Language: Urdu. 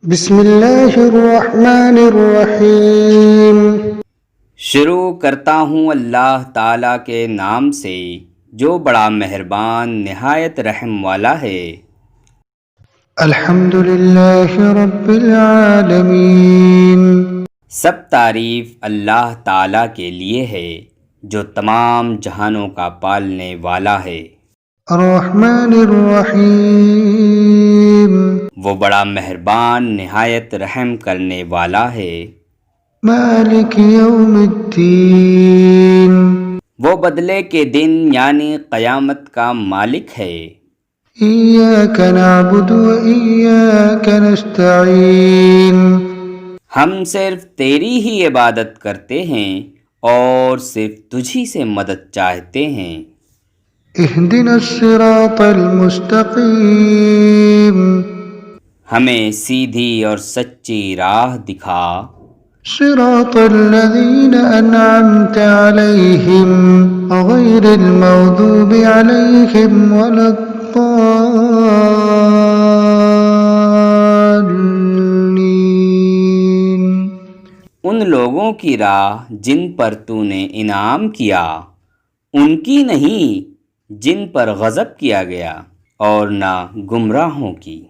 بسم اللہ الرحمن الرحیم۔ شروع کرتا ہوں اللہ تعالیٰ کے نام سے جو بڑا مہربان نہایت رحم والا ہے۔ الحمد للہ رب العالمین۔ سب تعریف اللہ تعالیٰ کے لیے ہے جو تمام جہانوں کا پالنے والا ہے۔ الرحمن الرحیم۔ وہ بڑا مہربان نہایت رحم کرنے والا ہے۔ مالک یوم الدین۔ وہ بدلے کے دن یعنی قیامت کا مالک ہے۔ ایاک نعبد و ایاک نستعین۔ ہم صرف تیری ہی عبادت کرتے ہیں اور صرف تجھی سے مدد چاہتے ہیں۔ اہدنا الصراط المستقیم۔ ہمیں سیدھی اور سچی راہ دکھا۔ صراط الذین انعمت علیہم غیر المغضوب علیہم ولا الضالین۔ ان لوگوں کی راہ جن پر تو نے انعام کیا، ان کی نہیں جن پر غضب کیا گیا، اور نہ گمراہوں کی۔